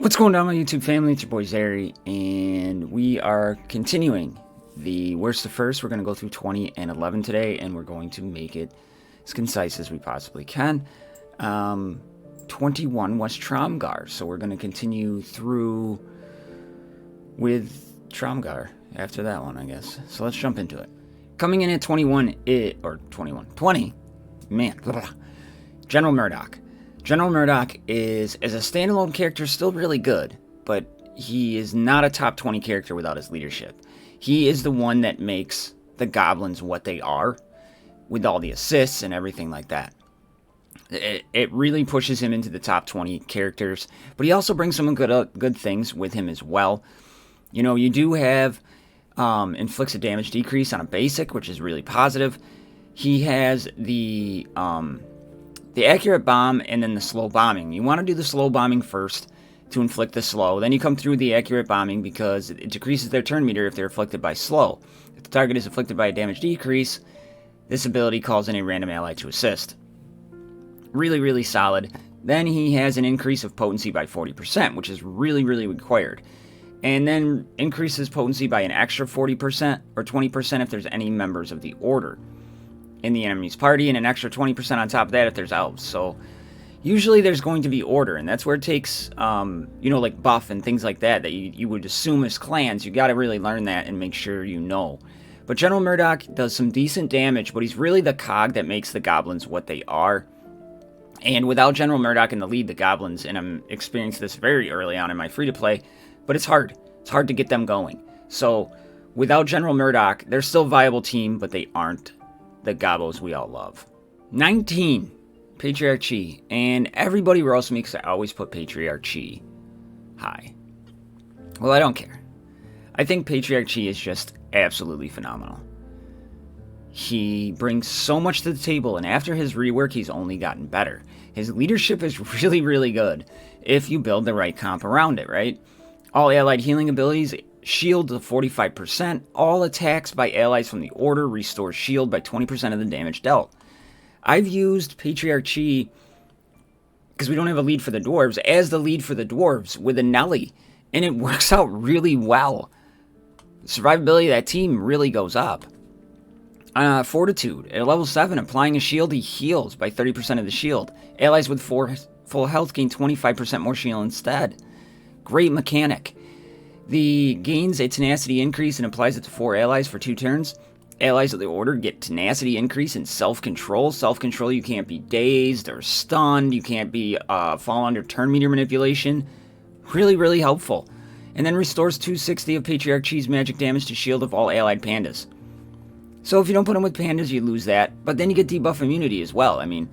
What's going on, my YouTube family? It's your boy Zary, and we are continuing the worst to first. We're going to go through 20 and 11 today, and we're going to make it as concise as we possibly can. 21 was Tromgar, so we're going to continue through with Tromgar after that one, I guess. So let's jump into it. Coming in at 20, man, General Mordoch. General Mordoch is, as a standalone character, still really good, but he is not a top 20 character without his leadership. He is the one that makes the goblins what they are, with all the assists and everything like that. It really pushes him into the top 20 characters, but he also brings some good things with him as well. You know, you do have inflicts a damage decrease on a basic, which is really positive. He has the accurate bomb and then the slow bombing. You want to do the slow bombing first to inflict the slow. Then you come through the accurate bombing because it decreases their turn meter if they're afflicted by slow. If the target is afflicted by a damage decrease, this ability calls in a random ally to assist. Really, really solid. Then he has an increase of potency by 40%, which is really, really required. And then increases potency by an extra 40% or 20% if there's any members of the order in the enemy's party, and an extra 20% on top of that if there's elves. So usually there's going to be order, and that's where it takes, like buff and things like that you would assume as clans. You got to really learn that and make sure you know. But General Mordoch does some decent damage, but he's really the cog that makes the goblins what they are. And without General Mordoch in the lead, the goblins, and I'm experiencing this very early on in my free-to-play, but it's hard. It's hard to get them going. So without General Mordoch, they're still a viable team, but they aren't the gobos we all love. 19, Patriarch, and everybody else makes I always put Patriarch high. Well, I don't care. I think Patriarch is just absolutely phenomenal. He brings so much to the table, and after his rework, he's only gotten better. His leadership is really, really good if you build the right comp around it, right? All allied healing abilities, shield to 45%. All attacks by allies from the order restore shield by 20% of the damage dealt. I've used Patriarch, because we don't have a lead for the dwarves, as the lead for the dwarves with a Nelly, and it works out really well. The survivability of that team really goes up. Fortitude, at level 7, applying a shield, he heals by 30% of the shield. Allies with full health gain 25% more shield instead. Great mechanic. The gains a tenacity increase and applies it to 4 allies for 2 turns. Allies of the order get tenacity increase and self-control. Self-control, you can't be dazed or stunned. You can't be fall under turn meter manipulation. Really, really helpful. And then restores 260 of Patriarch's magic damage to shield of all allied pandas. So if you don't put him with pandas, you lose that. But then you get debuff immunity as well. I mean,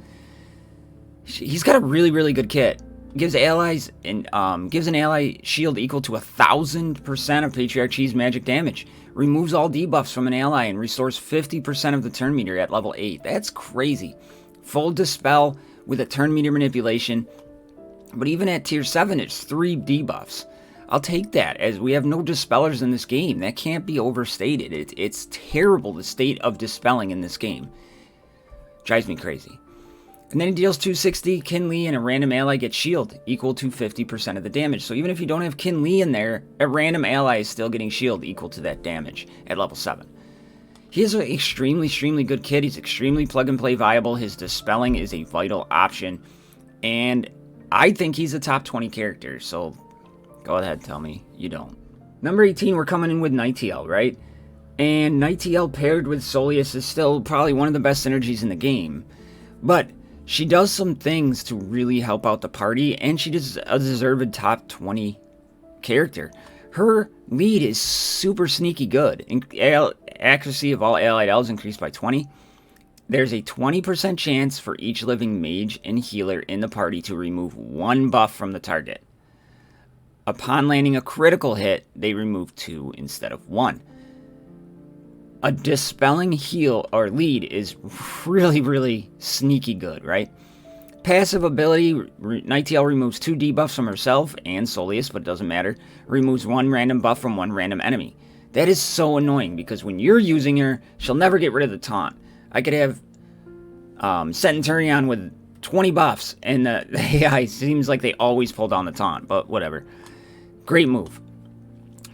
he's got a really, really good kit. Gives allies and gives an ally shield equal to 1,000% of Patriarch's magic damage. Removes all debuffs from an ally and restores 50% of the turn meter at level 8. That's crazy. Full dispel with a turn meter manipulation. But even at tier 7, it's 3 debuffs. I'll take that, as we have no dispellers in this game. That can't be overstated. It's terrible, the state of dispelling in this game. Drives me crazy. And then he deals 260, Kinli, and a random ally gets shield, equal to 50% of the damage. So even if you don't have Kinli in there, a random ally is still getting shield equal to that damage at level 7. He is an extremely, extremely good kit. He's extremely plug-and-play viable. His dispelling is a vital option. And I think he's a top 20 character, so go ahead, tell me you don't. Number 18, we're coming in with Knighttl, right? And Knighttl paired with Soleus is still probably one of the best synergies in the game. But she does some things to really help out the party, and she is a deserved top 20 character. Her lead is super sneaky good. Accuracy of all allied elves increased by 20. There's a 20% chance for each living mage and healer in the party to remove 1 buff from the target. Upon landing a critical hit, they remove 2 instead of 1. A dispelling heal or lead is really, really sneaky good, right? Passive ability, Knighttl removes 2 debuffs from herself and Soleus, but it doesn't matter. Removes 1 random buff from 1 random enemy. That is so annoying, because when you're using her, she'll never get rid of the taunt. I could have Centurion with 20 buffs, and the AI seems like they always pull down the taunt, but whatever. Great move.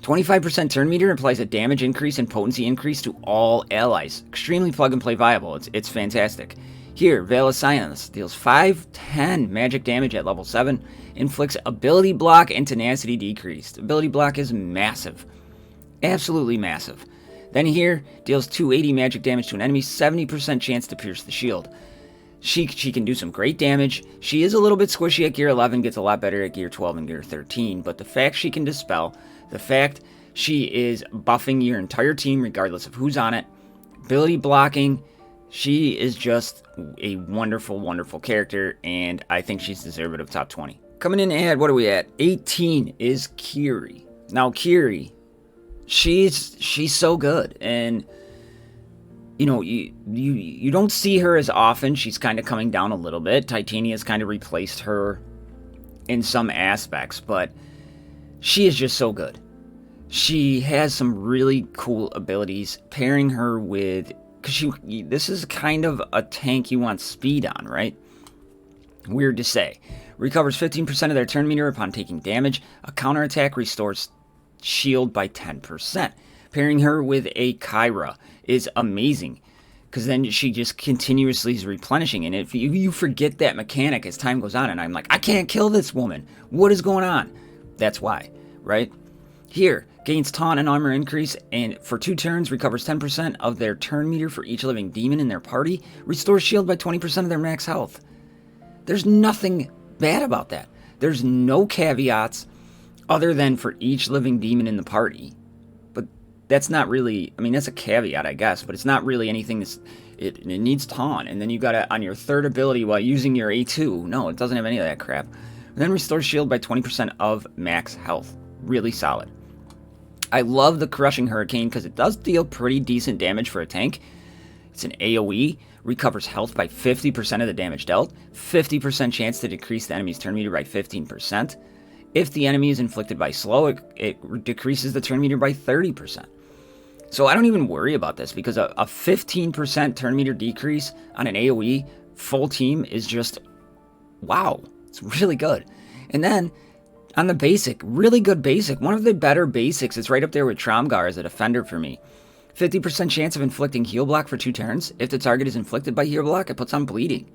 25% turn meter applies a damage increase and potency increase to all allies. Extremely plug-and-play viable. It's fantastic. Here, Veil of Silence deals 5-10 magic damage at level 7, inflicts ability block and tenacity decreased. Ability block is massive. Absolutely massive. Then here, deals 280 magic damage to an enemy, 70% chance to pierce the shield. She can do some great damage. She is a little bit squishy at gear 11, gets a lot better at gear 12 and gear 13, but the fact she can dispel, the fact she is buffing your entire team regardless of who's on it, ability blocking, she is just a wonderful, wonderful character, and I think she's deserving of top 20. Coming in at, what are we at? 18 is Kiri. Now, Kiri, she's so good, and you know, you don't see her as often. She's kind of coming down a little bit. Titania's kind of replaced her in some aspects, but she is just so good. She has some really cool abilities. Pairing her with, because this is kind of a tank you want speed on, right? Weird to say. Recovers 15% of their turn meter upon taking damage. A counterattack restores shield by 10%. Pairing her with a Kyra is amazing, because then she just continuously is replenishing, and if you forget that mechanic as time goes on, and I'm like, I can't kill this woman, what is going on? That's why, right? Here, gains taunt and armor increase, and for 2 turns recovers 10% of their turn meter for each living demon in their party, restores shield by 20% of their max health. There's nothing bad about that. There's no caveats other than for each living demon in the party. That's not really, I mean, that's a caveat, I guess, but it's not really anything that's, it needs taunt, and then you got it on your third ability while using your A2. No, it doesn't have any of that crap. And then restores shield by 20% of max health. Really solid. I love the Crushing Hurricane because it does deal pretty decent damage for a tank. It's an AoE, recovers health by 50% of the damage dealt, 50% chance to decrease the enemy's turn meter by 15%. If the enemy is inflicted by slow, it decreases the turn meter by 30%. So I don't even worry about this, because a 15% turn meter decrease on an AoE full team is just, wow, it's really good. And then on the basic, really good basic, one of the better basics, it's right up there with Tromgar as a defender for me. 50% chance of inflicting heal block for 2 turns. If the target is inflicted by heal block, it puts on bleeding.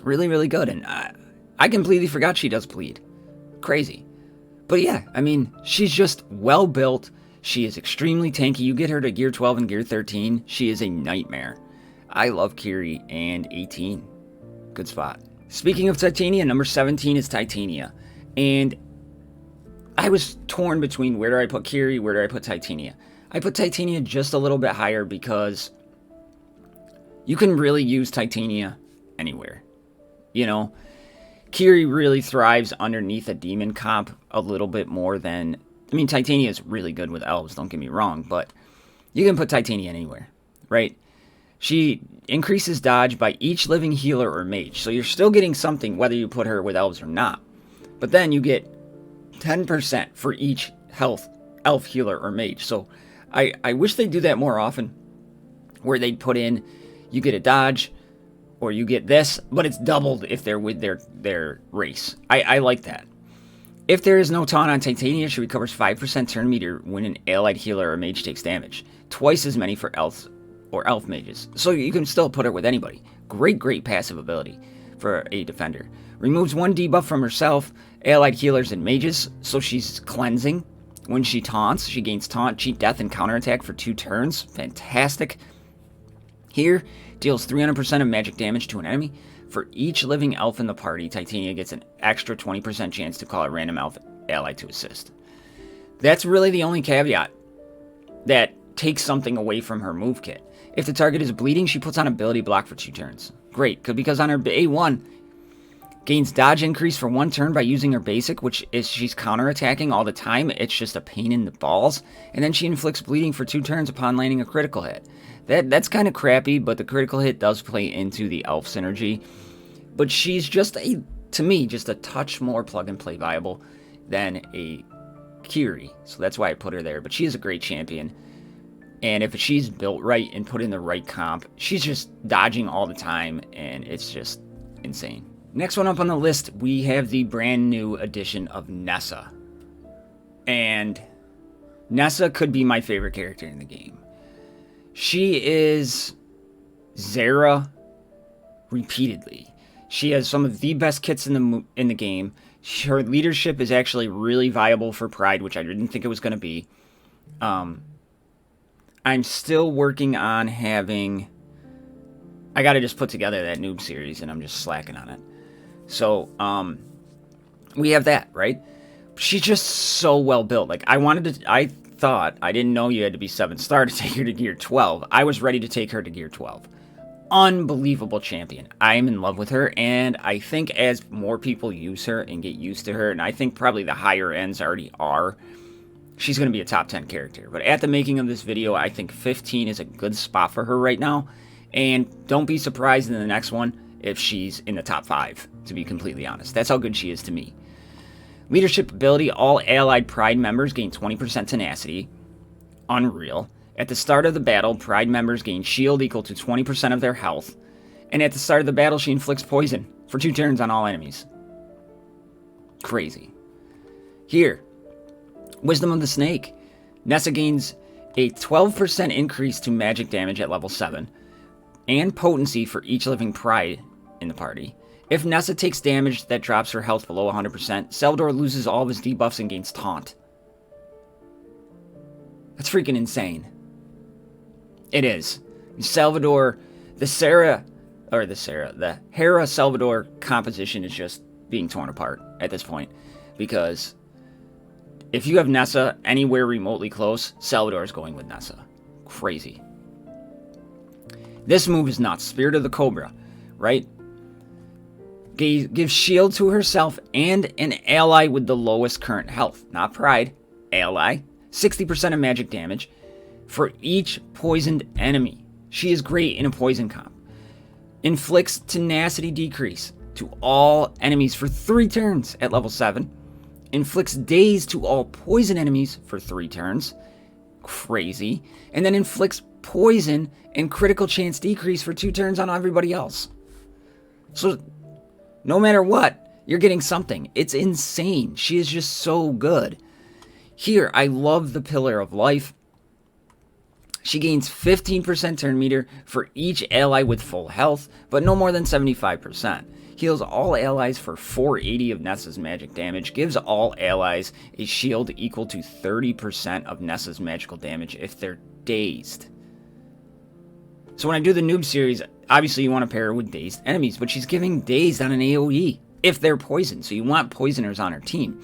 Really, really good. And I completely forgot she does bleed. Crazy. But yeah, I mean, she's just well built. She is extremely tanky. You get her to gear 12 and gear 13, she is a nightmare. I love Kiri, and 18. Good spot. Speaking of Titania, number 17 is Titania. And I was torn between where do I put Kiri, where do I put Titania. I put Titania just a little bit higher because you can really use Titania anywhere. You know, Kiri really thrives underneath a demon comp a little bit more than, I mean, Titania is really good with elves, don't get me wrong, but you can put Titania anywhere, right? She increases dodge by each living healer or mage, so you're still getting something whether you put her with elves or not. But then you get 10% for each health elf healer or mage. So I wish they'd do that more often, where they'd put in, you get a dodge, or you get this, but it's doubled if they're with their race. I like that. If there is no taunt on Titania, she recovers 5% turn meter when an allied healer or mage takes damage. Twice as many for elves or elf mages. So you can still put her with anybody. Great passive ability for a defender. Removes 1 debuff from herself, allied healers, and mages, so she's cleansing. When she taunts, she gains taunt, cheat death, and counterattack for 2 turns. Fantastic. Here, deals 300% of magic damage to an enemy. For each living elf in the party, Titania gets an extra 20% chance to call a random elf ally to assist. That's really the only caveat that takes something away from her move kit. If the target is bleeding, she puts on ability block for 2 turns. Great, because on her A1, gains dodge increase for 1 turn by using her basic, which is she's counterattacking all the time. It's just a pain in the balls. And then she inflicts bleeding for 2 turns upon landing a critical hit. That's kind of crappy, but the critical hit does play into the elf synergy. But she's just to me, just a touch more plug-and-play viable than a Kiri. So that's why I put her there. But she is a great champion. And if she's built right and put in the right comp, she's just dodging all the time. And it's just insane. Next one up on the list, we have the brand new edition of Nessa. And Nessa could be my favorite character in the game. She is Zera repeatedly. She has some of the best kits in the game. Her leadership is actually really viable for Pride, which I didn't think it was going to be. I'm still working on having... I got to just put together that noob series, and I'm just slacking on it. So, we have that, right? She's just so well built. Like, I thought, I didn't know you had to be 7-star to take her to gear 12. I was ready to take her to gear 12. Unbelievable champion. I am in love with her, and I think as more people use her and get used to her, and I think probably the higher ends already are, she's going to be a top 10 character. But at the making of this video, I think 15 is a good spot for her right now, and don't be surprised in the next one if she's in the top 5, to be completely honest. That's how good she is to me. Leadership ability, all allied Pride members gain 20% tenacity. Unreal. At the start of the battle, Pride members gain shield equal to 20% of their health. And at the start of the battle, she inflicts poison for 2 turns on all enemies. Crazy. Here, Wisdom of the Snake. Nessa gains a 12% increase to magic damage at level 7. And potency for each living Pride in the party. If Nessa takes damage that drops her health below 100%, Salvador loses all of his debuffs and gains Taunt. That's freaking insane. It is. Salvador, the Hera Salvador composition is just being torn apart at this point. Because if you have Nessa anywhere remotely close, Salvador is going with Nessa. Crazy. This move is nuts. Spirit of the Cobra, right? Gives shield to herself and an ally with the lowest current health. Not Pride. Ally. 60% of magic damage for each poisoned enemy. She is great in a poison comp. Inflicts tenacity decrease to all enemies for 3 turns at level 7. Inflicts daze to all poison enemies for 3 turns. Crazy. And then inflicts poison and critical chance decrease for 2 turns on everybody else. So, no matter what, you're getting something. It's insane. She is just so good. Here, I love the Pillar of Life. She gains 15% turn meter for each ally with full health, but no more than 75%. Heals all allies for 480 of Nessa's magic damage. Gives all allies a shield equal to 30% of Nessa's magical damage if they're dazed. So when I do the noob series, obviously you want to pair her with dazed enemies, but she's giving dazed on an AoE if they're poisoned, so you want poisoners on her team.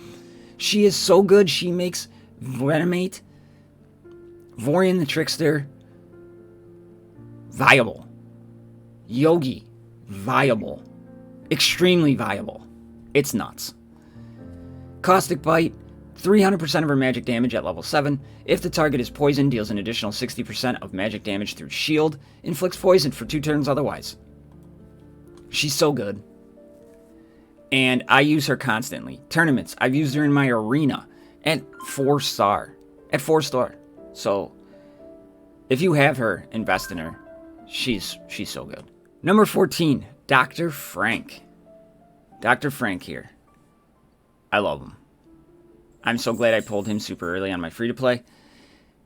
She is so good, she makes Venomate, Vorian the Trickster, viable. Yogi, viable. Extremely viable. It's nuts. Caustic Bite, 300% of her magic damage at level 7. If the target is poisoned, deals an additional 60% of magic damage through shield. Inflicts poison for 2 turns otherwise. She's so good. And I use her constantly. Tournaments, I've used her in my arena at 4-star. At 4-star. So, if you have her, invest in her. She's so good. Number 14, Dr. Frank. Dr. Frank here. I love him. I'm so glad I pulled him super early on my free-to-play.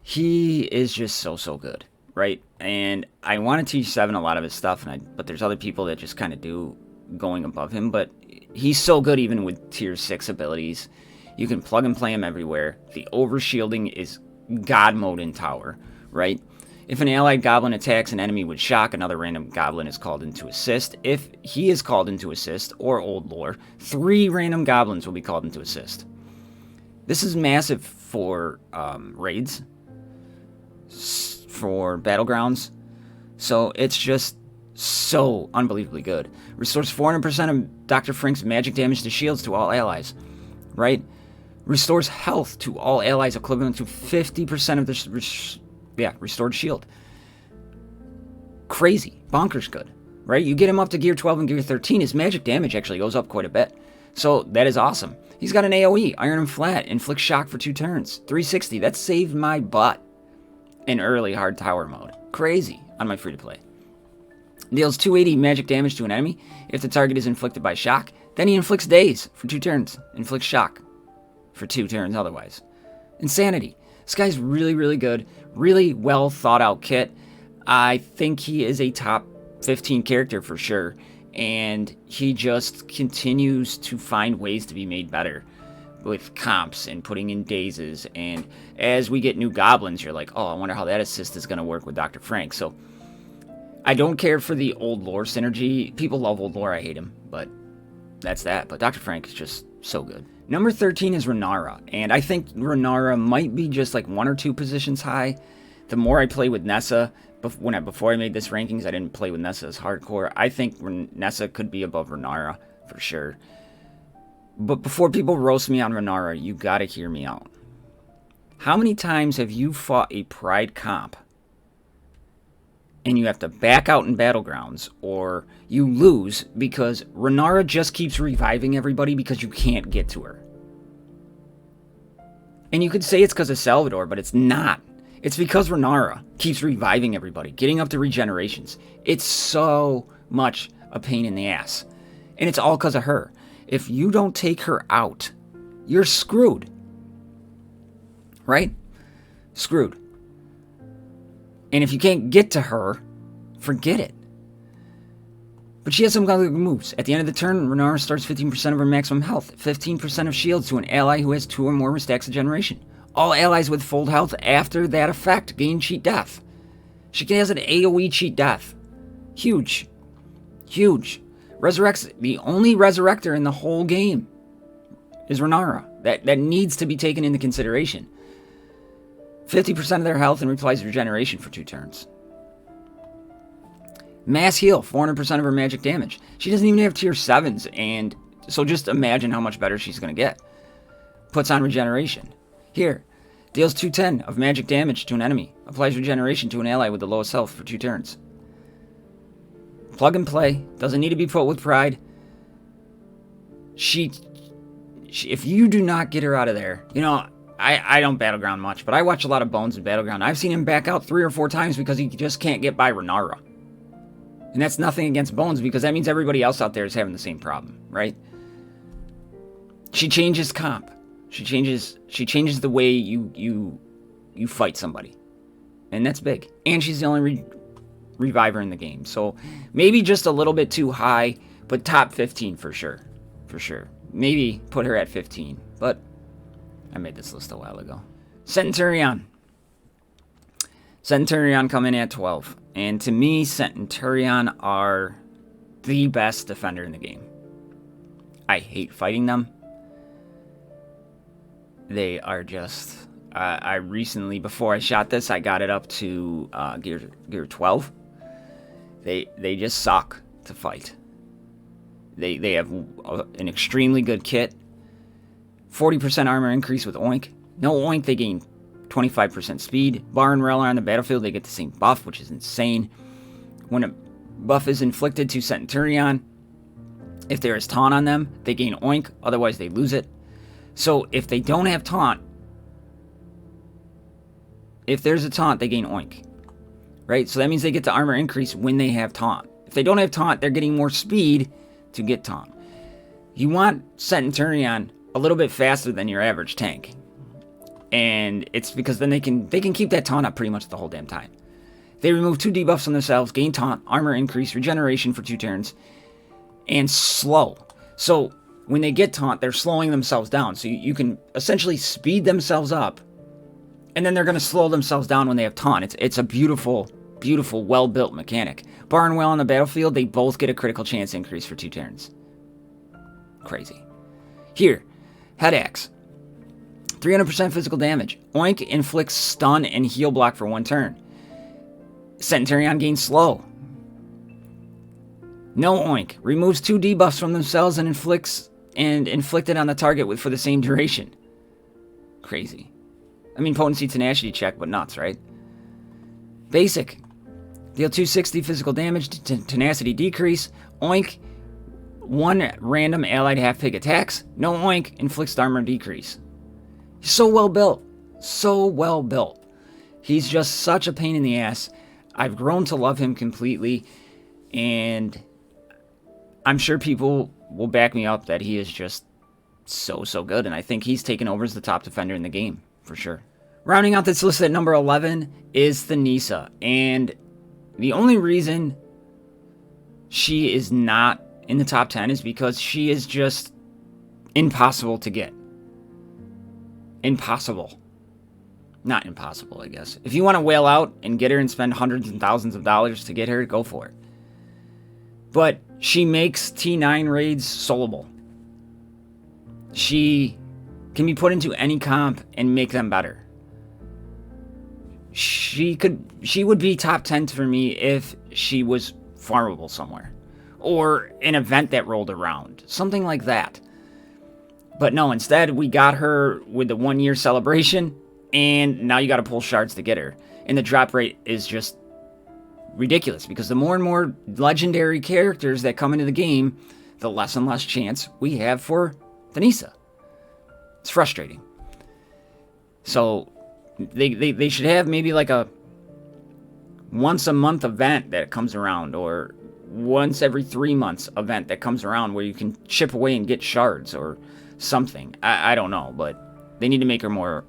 He is just so good, right? And I want to teach 7 a lot of his stuff, but there's other people that just kind of do going above him, but he's so good even with tier 6 abilities. You can plug and play him everywhere. The overshielding is God mode in tower, right? If an allied goblin attacks an enemy with shock, another random goblin is called in to assist. If he is called in to assist, or old lore, 3 random goblins will be called in to assist. This is massive for raids, for battlegrounds, so it's just so unbelievably good. Restores 400% of Dr. Frank's magic damage to shields to all allies, right? Restores health to all allies equivalent to 50% of the restored shield. Crazy, bonkers good, right? You get him up to gear 12 and gear 13, his magic damage actually goes up quite a bit. So that is awesome. He's got an AoE, Iron him flat, inflict shock for 2 turns, 360. That saved my butt in early hard tower mode. Crazy on my free to play. Deals 280 magic damage to an enemy if the target is inflicted by shock. Then he inflicts daze for 2 turns. Inflicts shock for 2 turns otherwise. Insanity. This guy's really, really good. Really well thought out kit. I think he is a top 15 character for sure. And he just continues to find ways to be made better with comps and putting in dazes. And as we get new goblins, you're like, oh, I wonder how that assist is going to work with Dr. Frank. So I don't care for the old lore synergy. People love old lore. I hate him, but that's that. But Dr. Frank is just so good. Number 13 is Renara, and I think Renara might be just like 1 or 2 positions high. The more I play with Nessa, before I made this rankings, I didn't play with Nessa as hardcore. I think Nessa could be above Renara for sure. But before people roast me on Renara, you gotta hear me out. How many times have you fought a pride comp and you have to back out in battlegrounds, or you lose because Renara just keeps reviving everybody because you can't get to her? And you could say it's because of Salvador, but it's not. It's because Renara keeps reviving everybody, getting up to regenerations. It's so much a pain in the ass. And it's all because of her. If you don't take her out, you're screwed. Right? Screwed. And if you can't get to her, forget it. But she has some good moves. At the end of the turn, Renara starts 15% of her maximum health, 15% of shields to an ally who has 2 or more stacks of generation. All allies with full health after that effect gain cheat death. She has an AoE cheat death. Huge. Huge. Resurrects, the only resurrector in the whole game is Renara. That needs to be taken into consideration. 50% of their health and replies regeneration for 2 turns. Mass heal, 400% of her magic damage. She doesn't even have tier 7s, and so just imagine how much better she's going to get. Puts on regeneration. Here, deals 210 of magic damage to an enemy. Applies regeneration to an ally with the lowest health for 2 turns. Plug and play. Doesn't need to be put with pride. She if you do not get her out of there, you know, I don't Battleground much, but I watch a lot of Bones in Battleground. I've seen him back out 3 or 4 times because he just can't get by Renara. And that's nothing against Bones, because that means everybody else out there is having the same problem, right? She changes comp. She changes the way you fight somebody. And that's big. And she's the only reviver in the game. So maybe just a little bit too high, but top 15 for sure. For sure. Maybe put her at 15, but I made this list a while ago. Centurion. Centurion come in at 12. And to me, Centurion are the best defender in the game. I hate fighting them. They are just... I recently, before I shot this, I got it up to gear 12. They just suck to fight. They have an extremely good kit. 40% armor increase with Oink. No Oink, they gain 25% speed. Bar and Rail are on the battlefield, they get the same buff, which is insane. When a buff is inflicted to Centurion, if there is taunt on them, they gain Oink, otherwise they lose it. So if they don't have taunt, if there's a taunt, they gain Oink. Right? So that means they get the armor increase when they have taunt. If they don't have taunt, they're getting more speed to get taunt. You want Centurion a little bit faster than your average tank. And it's because then they can keep that taunt up pretty much the whole damn time. They remove 2 debuffs on themselves, gain taunt, armor increase, regeneration for 2 turns, and slow. So when they get taunt, they're slowing themselves down. So you can essentially speed themselves up, and then they're going to slow themselves down when they have taunt. It's a beautiful, beautiful, well-built mechanic. Bar and Well on the battlefield, they both get a critical chance increase for 2 turns. Crazy. Here, Head Axe. 300% physical damage. Oink inflicts stun and heal block for 1 turn. Centurion gains slow. No Oink. Removes 2 debuffs from themselves and inflicted on the target for the same duration. Crazy. I mean, potency, tenacity check, but nuts, right? Basic. Deal 260 physical damage, tenacity decrease. Oink. 1 random allied half-pig attacks. No Oink. Inflicts armor decrease. He's so well built. So well built. He's just such a pain in the ass. I've grown to love him completely. And I'm sure people will back me up that he is just so good. And I think he's taken over as the top defender in the game, for sure. Rounding out this list at number 11 is the Nessa. And the only reason she is not in the top 10 is because she is just impossible to get. Impossible. Not impossible, I guess. If you want to whale out and get her and spend hundreds and thousands of dollars to get her, go for it. But she makes T9 raids soloable. She can be put into any comp and make them better. She would be top 10 for me if she was farmable somewhere. Or an event that rolled around. Something like that. But no, instead we got her with the 1 year celebration, and now you got to pull shards to get her. And the drop rate is just ridiculous, because the more and more legendary characters that come into the game, the less and less chance we have for the Nessa. It's frustrating. So they should have maybe like a once a month event that comes around, or once every 3 months event that comes around where you can chip away and get shards or something. I don't know, but they need to make her more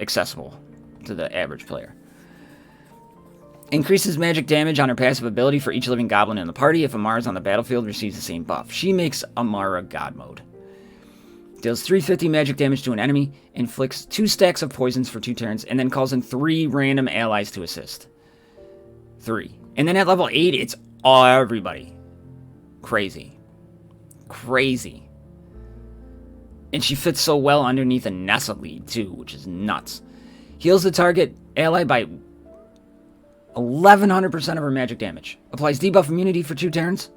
accessible to the average player. Increases magic damage on her passive ability for each living goblin in the party. If Amara's on the battlefield, receives the same buff. She makes Amara God mode. Deals 350 magic damage to an enemy, inflicts 2 stacks of poisons for 2 turns, and then calls in 3 random allies to assist. 3. And then at level 8, it's everybody. Crazy. Crazy. And she fits so well underneath a Nessa lead, too, which is nuts. Heals the target ally by 1100% of her magic damage. Applies debuff immunity for 2 turns.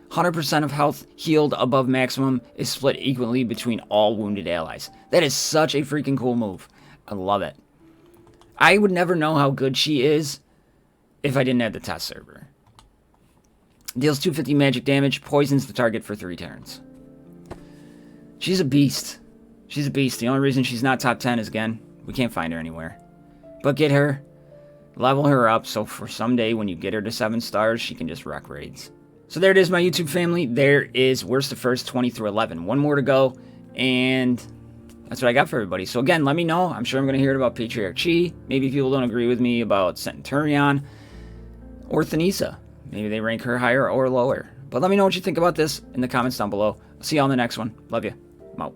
100% of health healed above maximum is split equally between all wounded allies. That is such a freaking cool move. I love it. I would never know how good she is if I didn't have the test server. Deals 250 magic damage, poisons the target for 3 turns. She's a beast. She's a beast. The only reason she's not top 10 is, again, we can't find her anywhere. But get her, level her up, so for someday when you get her to 7 stars, she can just wreck raids. So there it is, my YouTube family. There is Worst to First 20 through 11. One more to go, and that's what I got for everybody. So again, let me know. I'm sure I'm going to hear it about Patriarch. Maybe people don't agree with me about Centurion or Nessa. Maybe they rank her higher or lower. But let me know what you think about this in the comments down below. I'll see you on the next one. Love you. I'm out.